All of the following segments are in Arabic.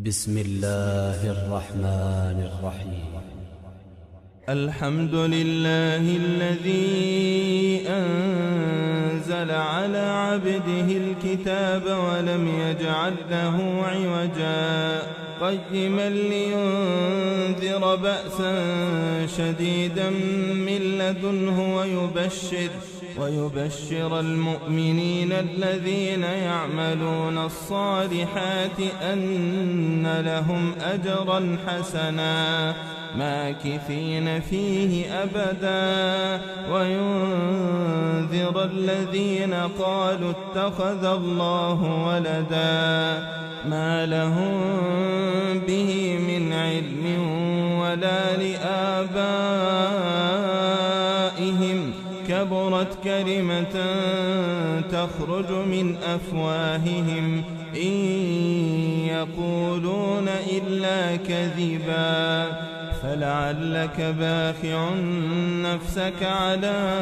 بسم الله الرحمن الرحيم. الحمد لله الذي أنزل على عبده الكتاب ولم يجعل له عوجا قيما لينذر بأسا شديدا من لدنه ويبشر المؤمنين الذين يعملون الصالحات أن لهم أجرا حسنا ماكثين فيه أبدا وينذر الذين قالوا اتخذ الله ولدا ما لهم به من علم ولا لآبائهم كبرت كلمة تخرج من أفواههم إن يقولون إلا كذبا فلعلك باخع نفسك على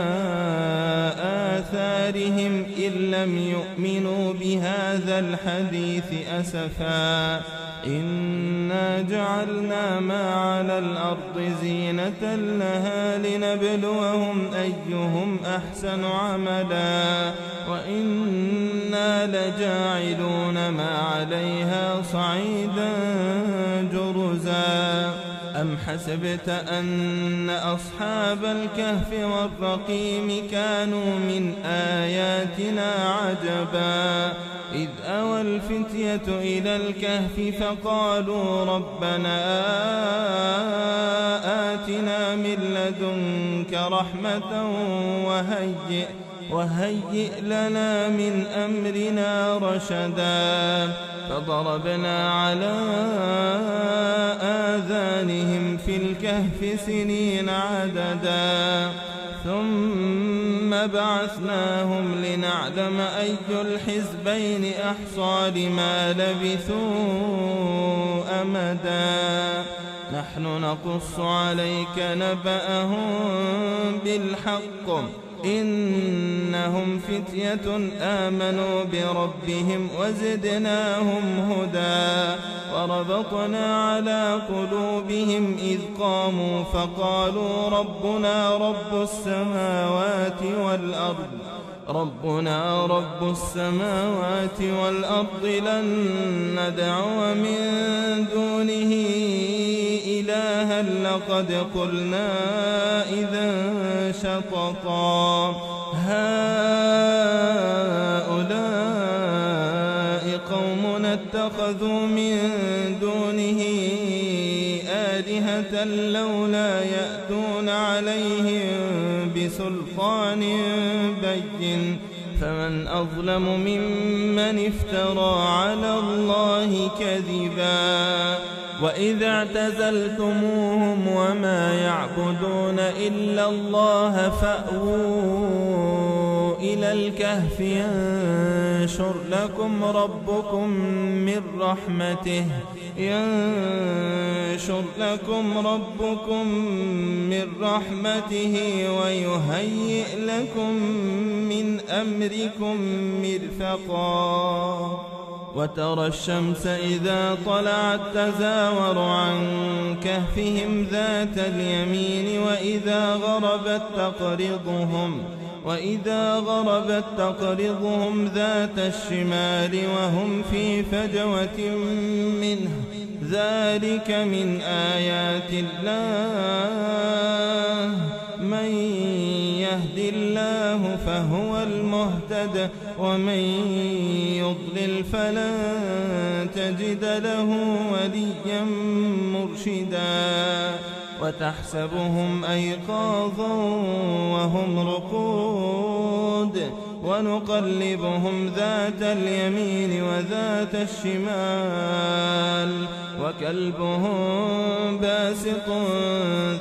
آثارهم إن لم يؤمنوا بهذا الحديث أسفا إنا جعلنا ما على الأرض زينة لها لنبلوهم أيهم أحسن عملا وإنا لجاعلون ما عليها صعيدا جرزا أم حسبت أن أصحاب الكهف والرقيم كانوا من آياتنا عجبا إذ أوى الفتية إلى الكهف فقالوا ربنا آتنا من لدنك رحمة وهيئ لنا من أمرنا رشدا فضربنا على آذانهم في الكهف سنين عددا ثم بعثناهم لنعلم أي الحزبين أحصى لما لبثوا أمدا نحن نقص عليك نبأهم بالحق إنهم فتية آمنوا بربهم وزدناهم هدى وربطنا على قلوبهم إذ قاموا فقالوا ربنا رب السماوات والأرض لن ندعو من دونه إلها لقد قلنا إذا شططا هؤلاء قومنا اتخذوا من دونه آلهة لولا يأتون عليهم بسلطان بين فمن أظلم ممن افترى على الله كذبا وإذا اعتزلتموهم وما يعبدون إلا الله فأووا إلى الكهف ينشر لكم ربكم من رحمته ويهيئ لكم من أمركم مرفقا وترى الشمس إذا طلعت تزاور عن كهفهم ذات اليمين وإذا غربت تقرضهم ذات الشمال وهم في فجوة منه ذلك من آيات الله من يهد الله فهو المهتد ومن يضلل فلن تجد له وليا مرشدا وتحسبهم أيقاظا وهم رقود ونقلبهم ذات اليمين وذات الشمال وكلبهم باسط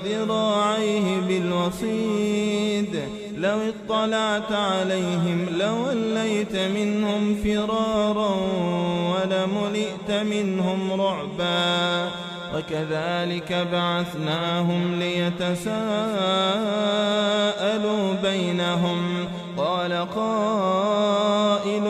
ذراعيه بالوصيد لو اطلعت عليهم لوليت منهم فرارا ولملئت منهم رعبا وكذلك بعثناهم ليتساءلوا بينهم قال قائل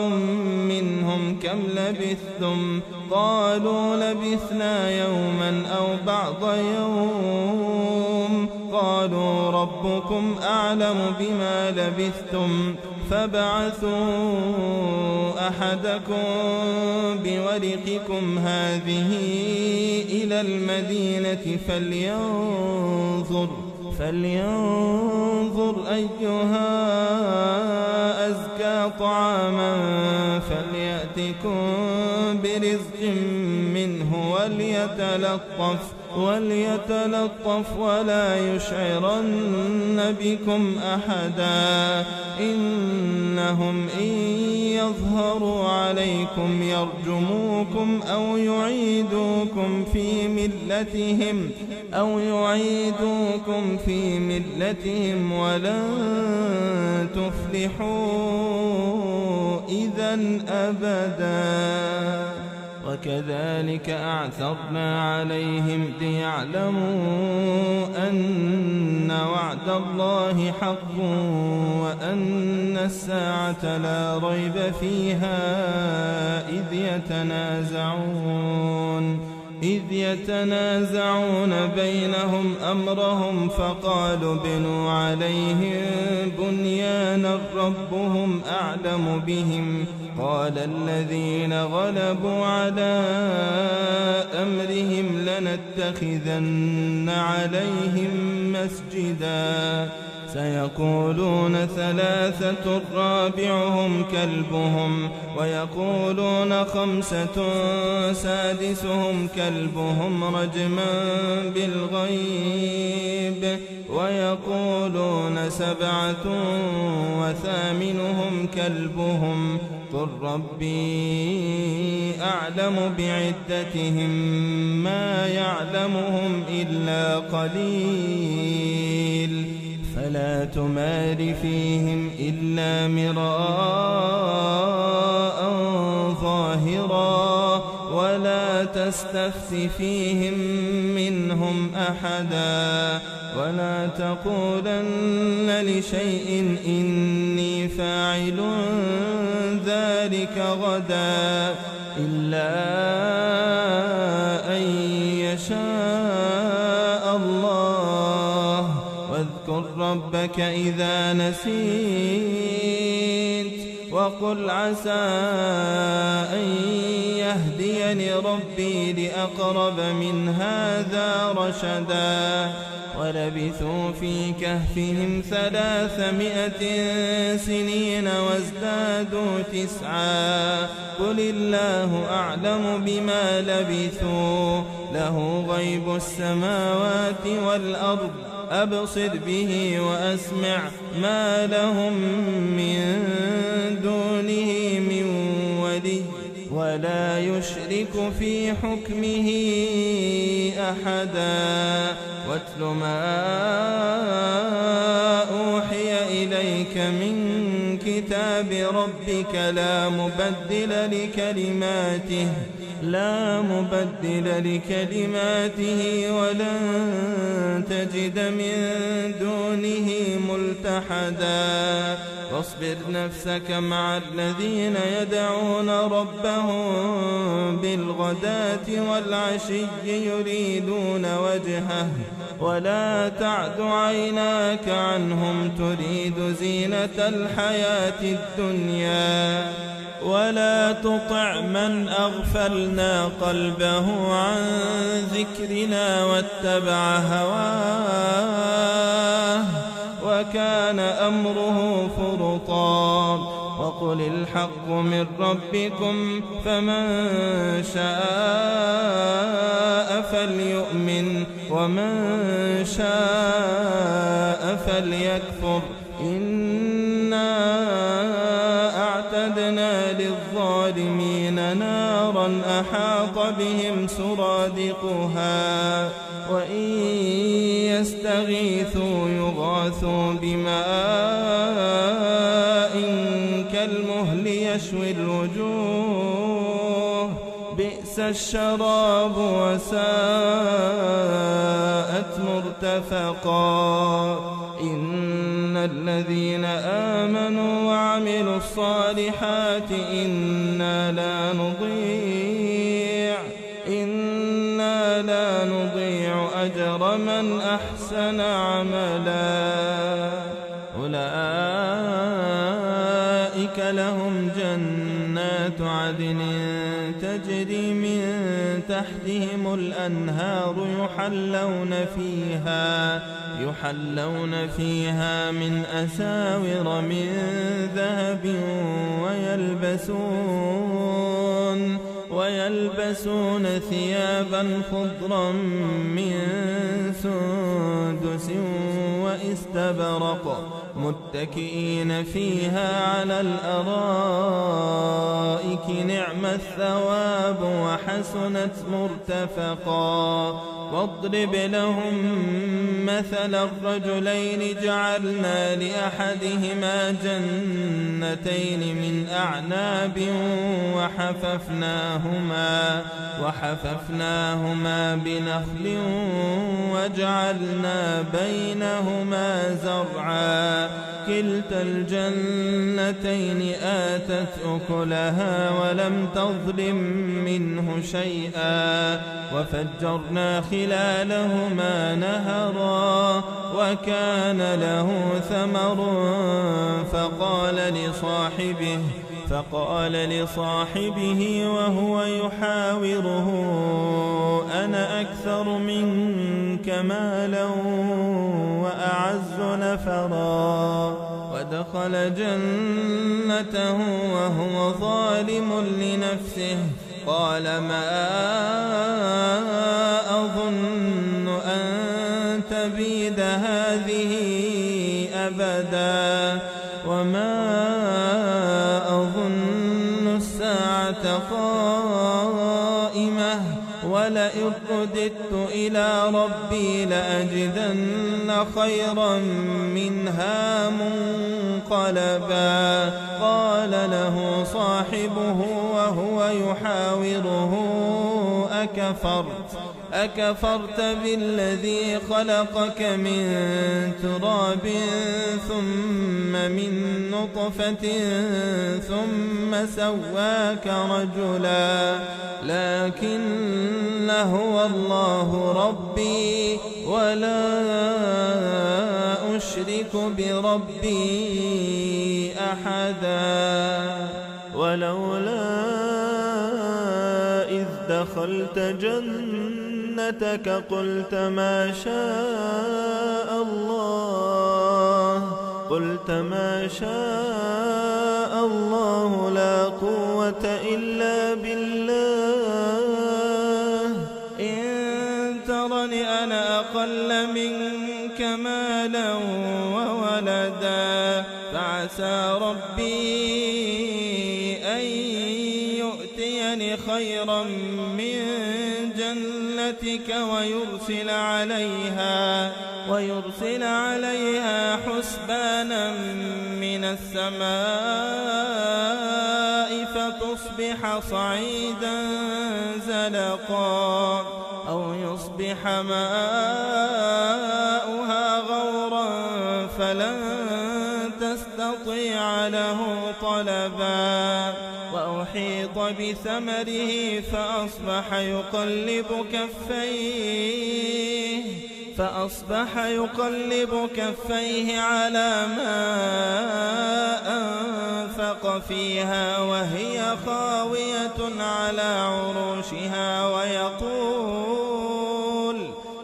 منهم كم لبثتم قالوا لبثنا يوما أو بعض يوم قالوا ربكم أعلم بما لبثتم فابعثوا أحدكم بورقكم هذه إلى المدينة فلينظر أيها أزكى طعاما فليأتكم برزق منه وليتلطف ولا يشعرن بكم أحدا إنهم إن يظهروا عليكم يرجموكم أو يعيدوكم في ملتهم ولن تفلحوا إذا أبدا وكذلك أعثرنا عليهم ليعلموا أن وعد الله حق وأن الساعة لا ريب فيها إذ يتنازعون بينهم أمرهم فقالوا بنوا عليهم بنيانا ربهم أعلم بهم قال الذين غلبوا على أمرهم لنتخذن عليهم مسجدا سيقولون ثلاثة رابعهم كلبهم ويقولون خمسة سادسهم كلبهم رجما بالغيب ويقولون سبعة وثامنهم كلبهم قل ربي أعلم بعدتهم ما يعلمهم إلا قليل فلا تمار فيهم إلا مراء ظاهرا ولا تستفت فيهم منهم أحدا ولا تقولن لشيء إني فاعل ذلك غدا إلا أن يشاء الله واذكر ربك إذا نسيت وقل عسى أن يهديني ربي لأقرب من هذا رشدا ولبثوا في كهفهم 300 سنين وازدادوا 9 قل الله أعلم بما لبثوا له غيب السماوات والأرض أبصر به وأسمع ما لهم من دونه من ولي ولا يشرك في حكمه أحدا واتل ما أوحي إليك من كتاب ربك لا مبدل لكلماته ولن تجد من دونه ملتحدا واصبر نفسك مع الذين يدعون ربهم بالغداة والعشي يريدون وجهه ولا تعد عيناك عنهم تريد زينة الحياة الدنيا ولا تطع من أغفلنا قلبه عن ذكرنا واتبع هواه وكان أمره فرطا وقل الحق من ربكم فمن شاء فليؤمن ومن شاء فليكفر إنا أعتدنا للظالمين نارا أحاط بهم سرادقها وإن يستغيثوا يغاثوا بماء كالمهل يشوي الوجوه بئس الشراب وساءت مرتفقا إن الذين آمنوا وعملوا الصالحات إنا لا نضيع أجر من أحسن عملا أولئك لهم جنات عدن تجري من تحتهم الأنهار يحلون فيها من أساور من ذهب ويلبسون ثيابا خضرا من سندس واستبرق متكئين فيها على الأرائك نعم الثواب وحسنت مرتفقا واضرب لهم مثل الرجلين جعلنا لأحدهما جنتين من أعناب وحففناهما بنخل وجعلنا بينهما زرعا كلتا الجنتين آتت أكلها ولم تظلم منه شيئا وفجرنا خلالهما نهرا وكان له ثمر فقال لصاحبه وهو يحاوره أنا أكثر منك مالا وأعز نفرا ودخل جنته وهو ظالم لنفسه قال ما أظن أن تبيد هذه أبدا وما أظن الساعة قائمة ولئن رددت إلى ربي لأجدن خيرا منها منقلبا قال له صاحبه وهو يحاوره أكفرت بالذي خلقك من تراب ثم من نطفة ثم سواك رجلا لكن هو الله ربي ولا أشرك بربي أحدا ولولا إذ دخلت جنتك قلت ما شاء الله لا قوة إلا بالله إن ترني أنا أقل منك مالا وولدا فعسى ربي أن يؤتيني خيرا من جنتك ويرسل عليها حسبانا من السماء فتصبح صعيدا زلقا أو يصبح ماؤها غورا فلن تستطيع له طلبا وأحيط بثمره فأصبح يقلب كفيه على ما أنفق فيها وهي خاوية على عروشها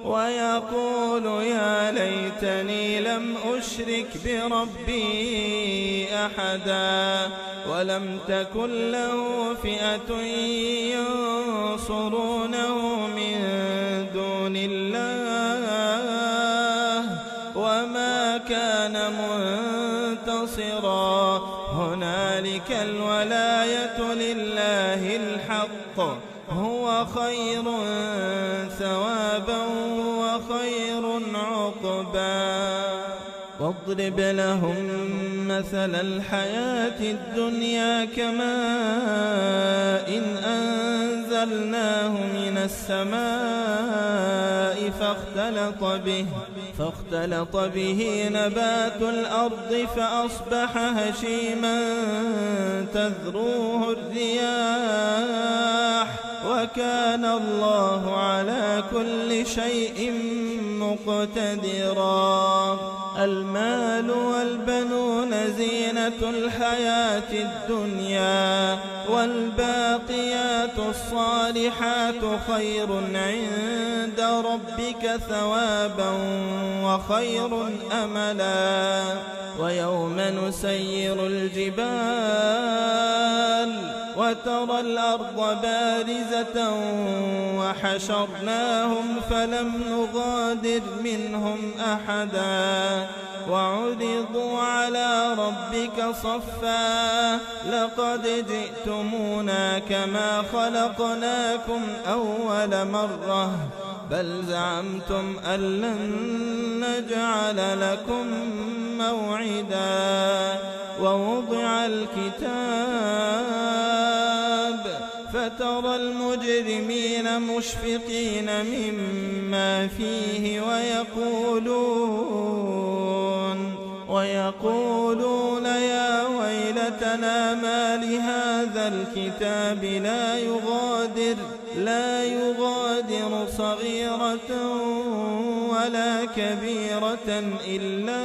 ويقول يا ليتني لم أشرك بربي أحدا ولم تكن له فئة ينصرونه من دون الله وما كان منتصرا هنالك الولاية لله الحق هو خير ثوابا وخير عقبا واضرب لهم مثل الحياة الدنيا كماء إن أنزلناه من السماء فاختلط به نبات الأرض فأصبح هشيما تذروه الرياح وكان الله على كل شيء مقتدرا. المال والبنون زينة الحياة الدنيا والباقيات الصالحات خير عند ربك ثوابا وخير أملا. ويوم نسير الجبال وترى الأرض بارزة وحشرناهم فلم نغادر منهم أحدا وعرضوا على ربك صفا لقد جئتمونا كما خلقناكم أول مرة بل زعمتم أن لن نجعل لكم موعدا. ووضع الكتاب فترى المجرمين مشفقين مما فيه ويقولون يا ويلتنا ما لهذا الكتاب لا يغادر صغيرة ولا كبيرة إلا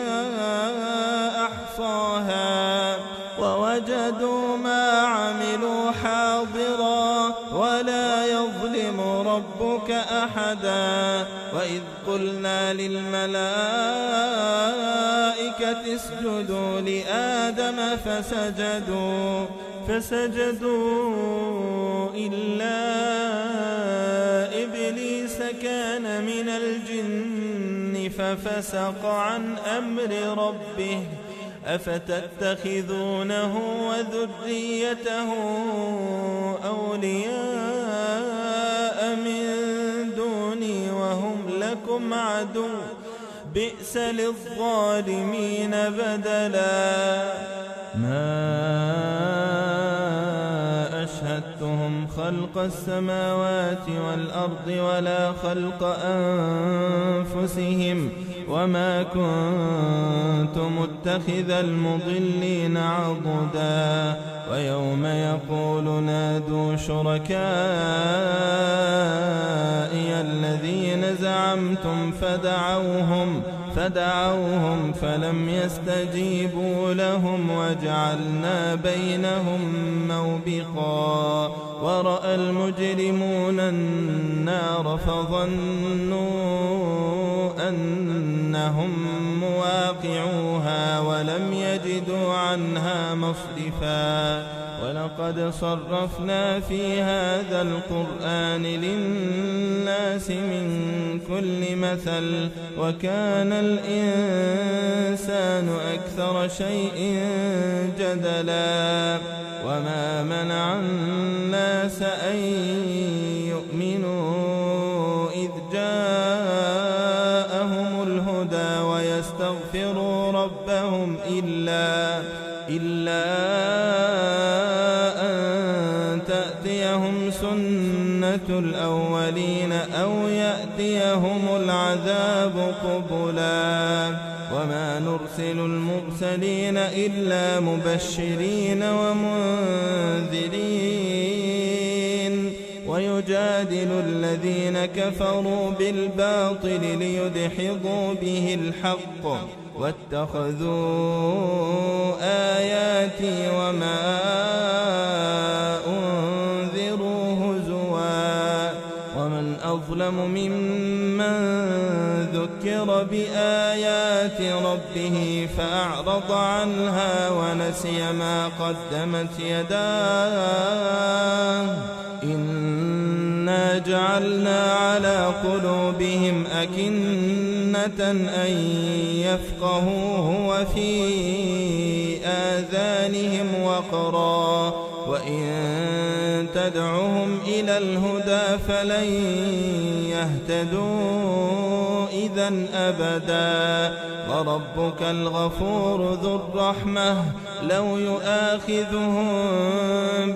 أحصاها ووجدوا ما عملوا حاضرا ولا يظلم ربك أحدا. وإذ قلنا للملائكة اسجدوا لآدم فسجدوا إلا إبليس كان من الجن ففسق عن أمر ربه أفتتخذونه وذريته أولياء من دوني وهم لكم عدو بئس للظالمين بدلا. ما أشهدتهم خلق السماوات والأرض ولا خلق أنفسهم وما كنت متخذ المضلين عضدا. ويوم يقول نادوا شركائي الذين زعمتم فدعوهم فلم يستجيبوا لهم وجعلنا بينهم موبقا. ورأى المجرمون النار فظنوا أنهم مواقعوها ولم يجدوا عنها مصرفا. ولقد صرفنا في هذا القرآن للناس من كل مثل وكان الإنسان أكثر شيء جدلا. وما منع الناس أن يؤمنوا إذ جاءهم الهدى ويستغفروا ربهم إلا أن تأتيهم سنة الأولين أو يأتيهم العذاب قبلا. وما نرسل المرسلين إلا مبشرين ومنذرين ويجادل الذين كفروا بالباطل ليدحضوا به الحق واتخذوا آياتي وما أنذروا هزوا. ومن أظلم ممن ذكر بآيات ربه فأعرض عنها ونسي ما قدمت يداه إنا جعلنا على قلوبهم أكنة أن يفقهوه وفي آذانهم وقرا وإن تدعهم إلى الهدى فلن يهتدوا إذا أبدا. وربك الغفور ذو الرحمة لو يؤاخذهم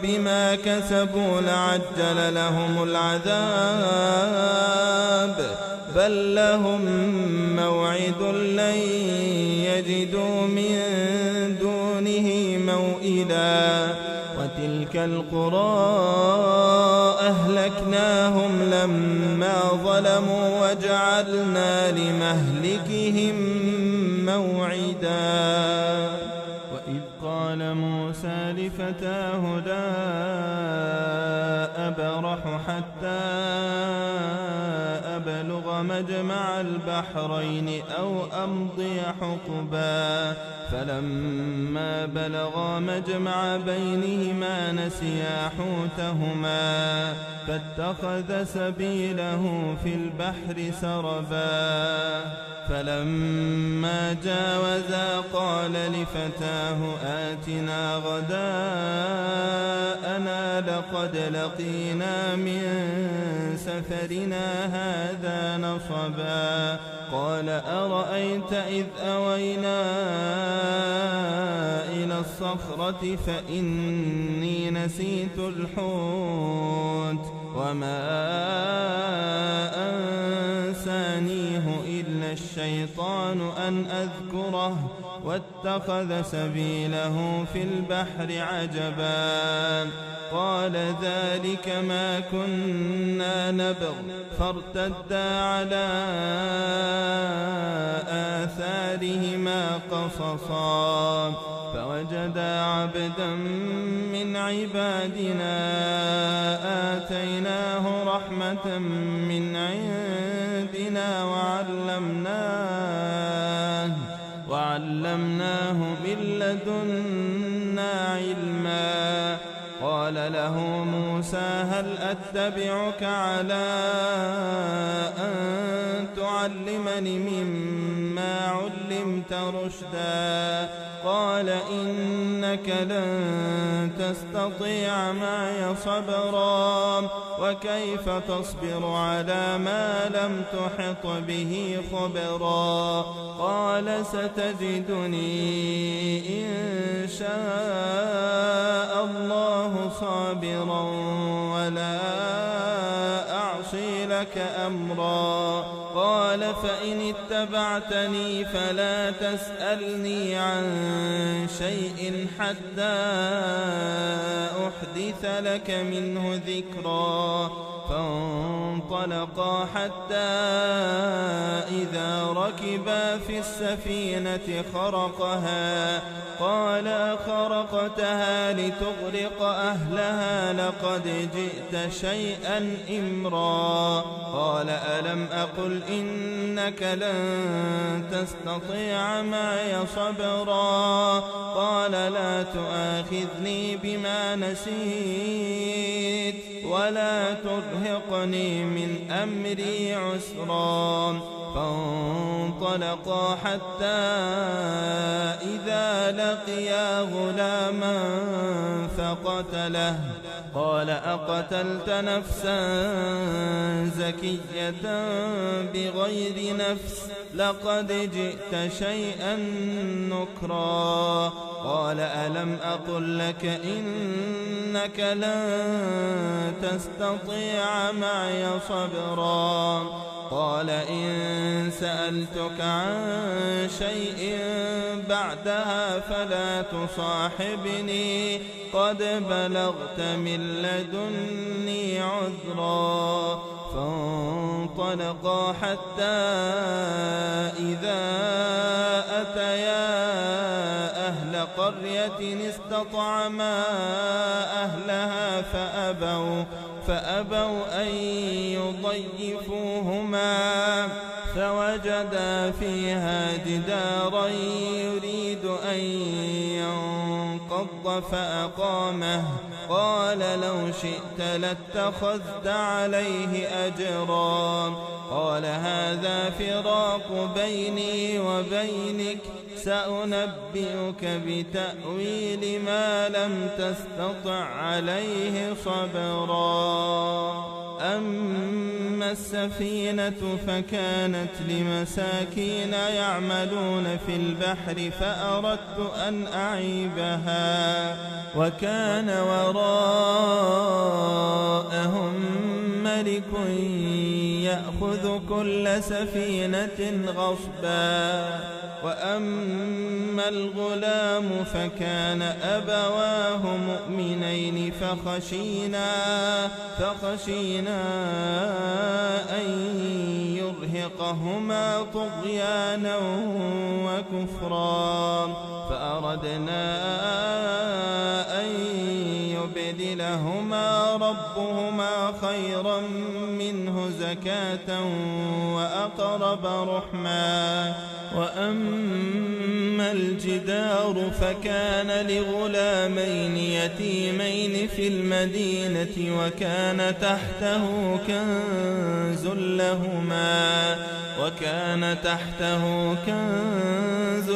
بما كسبوا لعجل لهم العذاب بل لهم موعد لن يجدوا من دونه موئلا. وتلك القرى أهلكناهم لما ظلموا وجعلنا لمهلكهم موعدا. وإذ قال موسى لفتاه لا أبرح حتى أبلغ مجمع البحرين أو أمضي حقبا فلما بلغا مجمع بينهما نسيا حوتهما فاتخذ سبيله في البحر سربا. فلما جاوزا قال لفتاه آتنا غداءنا لقد لقينا من سفرنا هذا نصبا. قال أرأيت إذ أوينا إلى الصخرة فإني نسيت الحوت وما أنسانيه إلا الشيطان أن أذكره واتخذ سبيله في البحر عجبا. قال ذلك ما كنا نبغ فارتدا على آثارهما قصصا فوجدا عبدا من عبادنا آتيناه رحمة من عندنا وعلمناه من لدنا علما. قال له موسى هل أتبعك على أن تعلمني مما علمت رشدا. قال إنك لن تستطيع معي صبرا وكيف تصبر على ما لم تحط به خبرا. قال ستجدني إن شاء الله صابرا ولا أعصي لك أمرا. قال فإن اتبعتني فلا تسألني عن شيء حتى أحدث لك منه ذكرا. فانطلقا حتى إذا ركبا في السفينة خرقها قال خرقتها لتغرق أهلها لقد جئت شيئا إمرا. قال ألم أقل إنك لن تستطيع معي صبرا. قال لا تؤاخذني بما نسيت ولا ترهقني من أمري عسرا. فانطلقا حتى إذا لقيا غلاما فقتله. قال أقتلت نفسا زكية بغير نفس لقد جئت شيئا نكرا. قال ألم أقل لك إنك لن تستطيع معي صبرا. قال إن سألتك عن شيء بعدها فلا تصاحبني قد بلغت من لدني عذرا. فانطلقا حتى إذا أتيا أهل قرية استطعما أهلها فأبوا أن يضيفوهما فوجدا فيها جدارا يريد أن ينقض فأقامه. قال لو شئت لاتخذت عليه أجرا قال هذا فراق بيني وبينك سأنبئك بتأويل ما لم تستطع عليه صبرا أما السفينة فكانت لمساكين يعملون في البحر فأردت أن أعيبها وكان وراءهم ملك يأخذ كل سفينة غصبا وأما الغلام فكان أبواه مؤمنين فخشينا أن يرهقهما طغيانا وكفرا فأردنا أن يبدلهما ربهما خيرا منه زكاة وأقرب رحما وأما الجدار فكان لغلامين يتيمين في المدينة وكان تحته كنز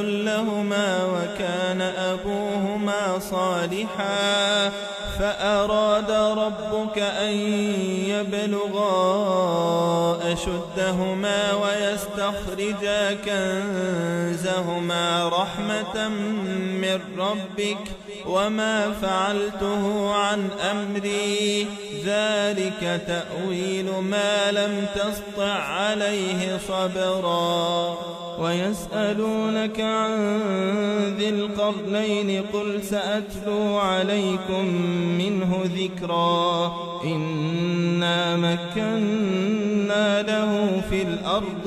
لهما وكان أبوهما صالحا فأراد ربك أن يبلغا أشدهما ويستخرجا كنزهما رحمة من ربك وما فعلته عن أمري ذلك تأويل ما لم تسطع عليه صبرا ويسألونك عن ذي القرنين قل سأتلو عليكم منه ذكرا إنا مكنا له في الأرض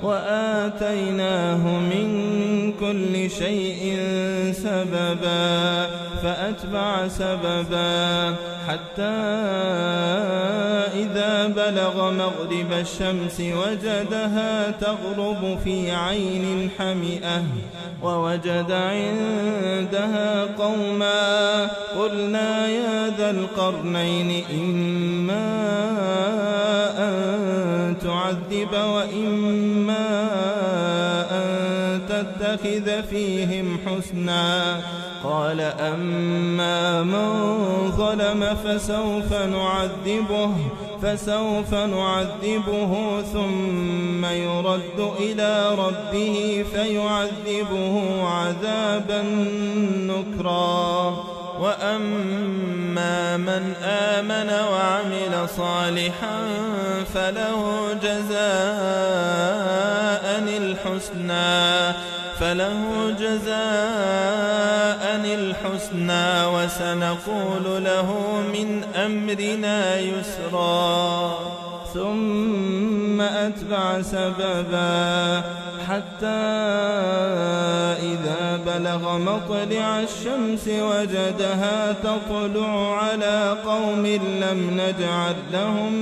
وآتيناه من كل شيء سببا فأتبع سببا حتى إذا بلغ مغرب الشمس وجدها تغرب في عين حمئة ووجد عندها قوما قلنا يا ذا القرنين إما أن تعذب وإما أن تتخذ فيهم حسنا قال أما من ظلم فسوف نعذبه ثم يرد إلى ربه فيعذبه عذابا نكرا وأما من آمن وعمل صالحا فله جزاء الحسنى وسنقول له من أمرنا يسرا ثم أتبع سببا حتى إذا بلغ مطلع الشمس وجدها تطلع على قوم لم نجعل لهم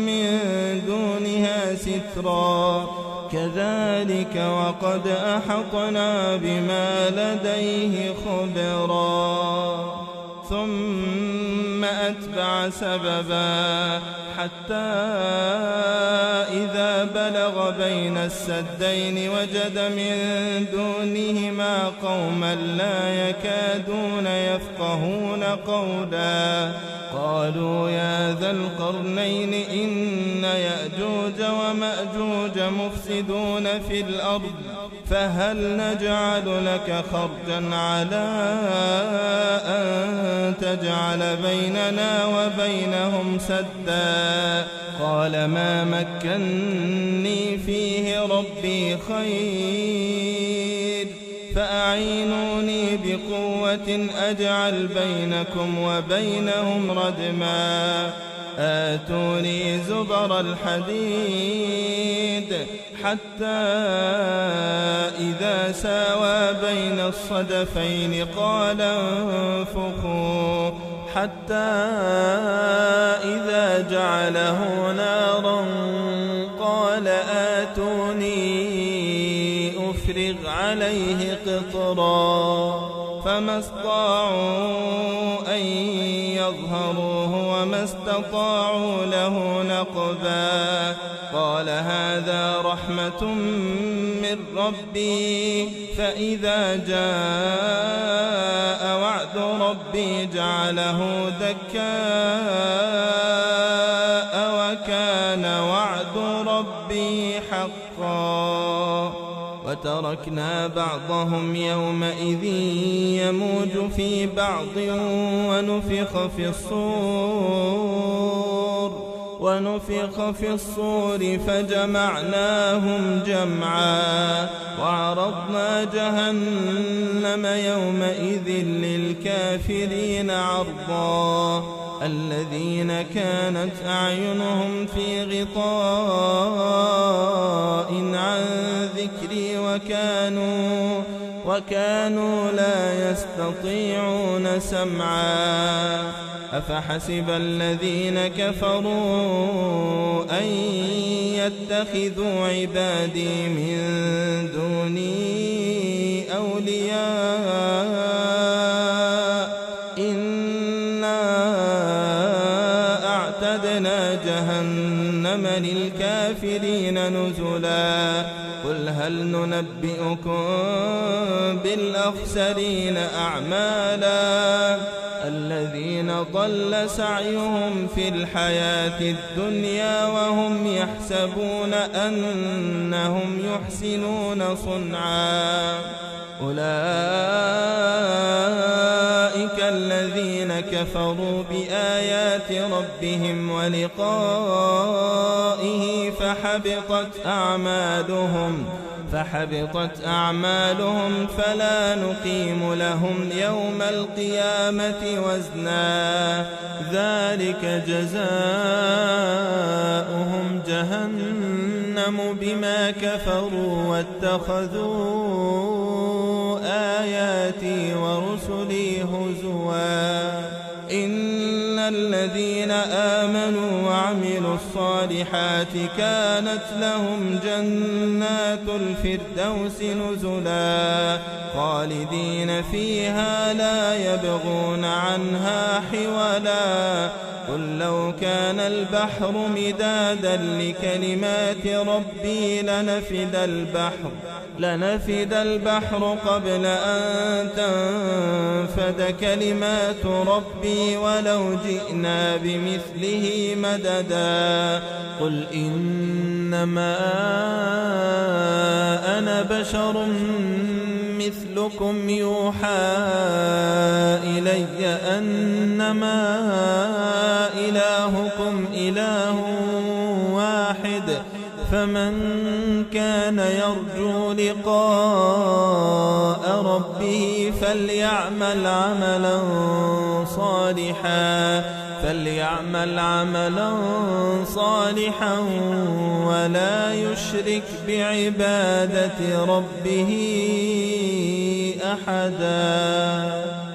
من دونها سترا كذلك وقد أحطنا بما لديه خبرا ثم أتبع سببا حتى إذا بلغ بين السدين وجد من دونهما قوما لا يكادون يفقهون قولا قالوا يا ذا القرنين إن يأجوج ومأجوج مفسدون في الأرض فهل نجعل لك خرجا على أن تجعل بيننا وبينهم سدا قال ما مكني فيه ربي خير فأعينوني بقوة أجعل بينكم وبينهم ردما آتوني زبر الحديد حتى إذا ساوى بين الصدفين قال انفخوا حتى إذا جعله نارا قال آتوني أفرغ عليه قطرا فما استطاعوا أن يظهروه وما استطاعوا له نقبا قال هذا رحمة من ربي فإذا جاء وعد ربي جعله دكاء وكان وعد ربي حقا وتركنا بعضهم يومئذ يموج في بعض ونفخ في الصور فجمعناهم جمعا وعرضنا جهنم يومئذ للكافرين عرضا الذين كانت أعينهم في غطاء عن ذكري وكانوا لا يستطيعون سمعا أفحسب الذين كفروا أن يتخذوا عبادي من دوني أولياء إنا أعتدنا جهنم للكافرين نزلا قل هل ننبئكم بالأخسرين أعمالا الذين ضل سعيهم في الحياة الدنيا وهم يحسبون أنهم يحسنون صنعا أولئك الذين كفروا بآيات ربهم ولقائه فحبطت أعمالهم فلا نقيم لهم يوم القيامة وزنا ذلك جزاؤهم جهنم بما كفروا واتخذوا آياتي ورسلي هزوا إن الذين آمنوا وعملوا الصالحات كانت لهم جنات الفردوس نزلا خالدين فيها لا يبغون عنها حولا قل لو كان البحر مدادا لكلمات ربي لنفد البحر قبل أن تنفد كلمات ربي ولو جئنا بمثله مددا قل إنما أنا بشر مثلكم يوحى إلي أنما إلهكم إله واحد فمن كان يرجو لقاء ربه فليعمل عملا صالحا ولا يشرك بعبادة ربه أحدا.